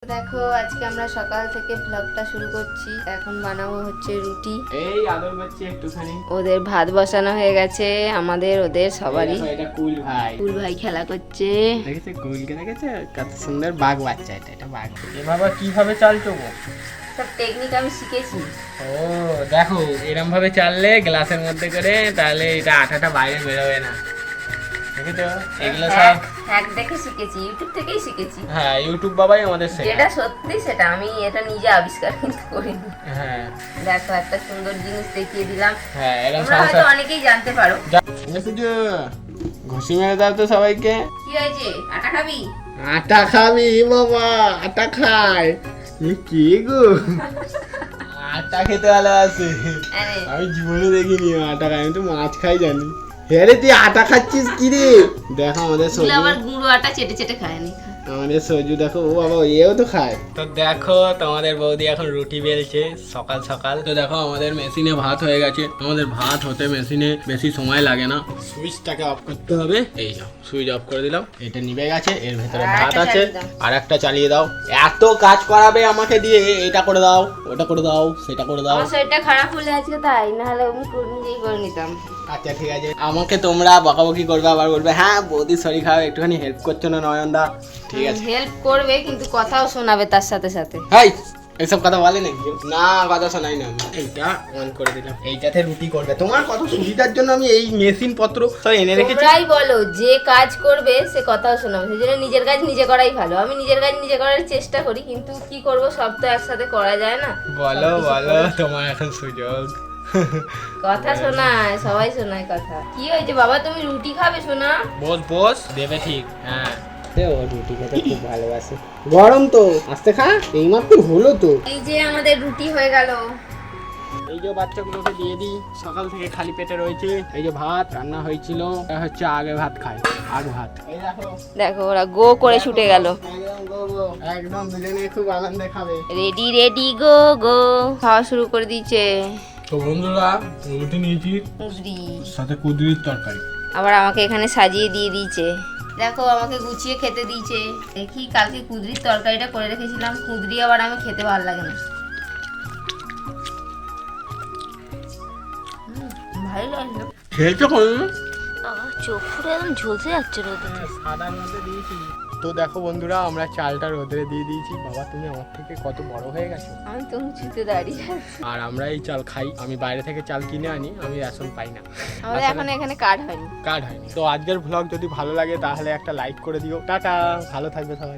দেখো আজকে আমরা সকাল থেকে ব্লগটা শুরু করছি। এখন বানাবো হচ্ছে রুটি। এই আদর করছি একটুখানি। ওদের ভাত বসানো হয়ে গেছে, আমাদের ওদের সবারই। এটা কুল ভাই। কুল ভাই খেলা করছে। দেখেছে কুলকে, দেখেছে কত সুন্দর বাঘ বাচ্চা। এটা বাঘ। এ বাবা কিভাবে চাল চোবো? সব টেকনিক আমি শিখেছি। ও দেখো এরম ভাবে চাললে গ্লাসের মধ্যে করে, তাহলে এটা আটাটা বাইরে বেরোবে না। দেখেছো এগুলো সব হ্যাক দেখে শিখেছি, ইউটিউব থেকেই শিখেছি। হ্যাঁ ইউটিউব বাবাই আমাদের শেখায়। যেটা সত্যি সেটা, আমি এটা নিজে আবিষ্কার কিন্তু করিনি। হ্যাঁ দেখো একটা সুন্দর জিনিস দেখিয়ে দিলাম। হ্যাঁ এরকম তোমরা হয়তো অনেকেই জানতে পারো। ঘুষি মেরে দাও তো সবাইকে। কি হয়েছে, আটা খাবি? আটা খাবি বাবা? আটা খায় কি গো? আটা খেতে ভালোবাসে। আরে আমি জীবনে দেখিনি আটা খাই, আমি তো মাছ খাই জানি। হ্যাঁ রে তুই আটা খাচ্ছিস কি রে? দেখো আমাদের এগুলো সজু, আবার গুঁড়ো আটা চেটে চেটে খায়নি। আমাদের সজু দেখো, ও বাবা এও তো খায়। তো দেখো তোমাদের বৌদি এখন রুটি বেলছে সকাল সকাল। তো দেখো আমাদের মেশিনে ভাত হয়ে গেছে। আমাদের ভাত হতে মেশিনে বেশি সময় লাগে না। সুইচটাকে অফ করতে হবে। এই যাও সুইচ অফ করে দিলাম, এটা নিভে গেছে। এর ভেতরে আর ভাত একটা আছে, চালিয়ে দাও। আর একটা চালিয়ে দাও। এত কাজ করাবে আমাকে দিয়ে, এটা করে দাও, ওটা করে দাও, সেটা করে দাও। আমার শরীরটা খারাপ হলে আজকে তাই, না হলে আমি নিজেই করে নিতাম। আচ্ছা ঠিক আছে, আমাকে তোমরা বকাবকি করবে, আবার বলবে হ্যাঁ বৌদির শরীর খারাপ, একটুখানি হেল্প করছো না নয়নদা। ঠিক আছে হেল্প করবে কিন্তু কথাও শোনাবে তার সাথে সাথে। হাই এসব কথা বলে নাকি? না কথা শোনাই না আমি। এইটা অন করে দিলাম, এইটাতে রুটি করবে। তোমার কত সুবিধার জন্য আমি এই মেশিন পত্র সব এনে রেখেছি। তোমরাই বলো যে কাজ করবে সে কথাও শোনাবে, সেই জন্য নিজের কাজ নিজে করাই ভালো। আমি নিজের কাজ নিজে করার চেষ্টা করি, কিন্তু কি করব, সব তো একসাথে করা যায় না। বলো সবকিছু বলো, করে- তোমার এখন সুযোগ। কথা শোনায়, সবাই শোনায় কথা। কি হয়েছে বাবা, তুমি রুটি খাবে শোনা? বস বস দেবে ঠিক। হ্যাঁ ও রুটি খেতে খুব ভালোবাসে। গরম তো, আস্তে খা, এইমাত্র হলো তো। এই যে আমাদের রুটি হয়ে গেল। এই যে বাচ্চাগুলোকে দিয়ে দিই, সকাল থেকে খালি পেটে রয়েছে। এই যে ভাত রান্না হয়েছিল, এটা হচ্ছে আগে ভাত খায়, আগ ভাত। এই দেখো দেখো ওরা গো করে ছুটে গেল। একদম গো গো, একদম দুজনে খুব আনন্দে খাবে। রেডি রেডি গো গো, খাওয়া শুরু করে দিয়েছে। তো বন্ধুরা রুটি নিয়েছি, কুদরি সাথে কুদরির তরকারি। আবার আমাকে এখানে সাজিয়ে দিয়ে দিয়েছে। দেখো আমাকে গুছিয়ে খেতে দিয়েছে। দেখি কালকে কুদরির তরকারিটা করে রেখেছিলাম, কুদরি আবার আমি খেতে ভালো লাগে না। ভালো লাগলো। খেয়েছো কোন? চোখ পুরো একদম ঝলসে যাচ্ছে রোদে। সাদার মধ্যে দিয়েছি। তো দেখো বন্ধুরা আমরা চালটা রোদে দিয়ে দিয়েছি। বাবা তুমি আমার থেকে কত বড় হয়ে গেছো। আমি তো উঁচুতে দাঁড়িয়ে আছি। আর আমরা এই চাল খাই, আমি বাইরে থেকে চাল কিনে আনি, আমি রেশন পাই না। আমাদের এখন এখানে কার্ড হয়নি। কার্ড হয়নি। তো আজকের ভ্লগ যদি ভালো লাগে তাহলে একটা লাইক করে দিও। টাটা, ভালো থাকবে সবাই।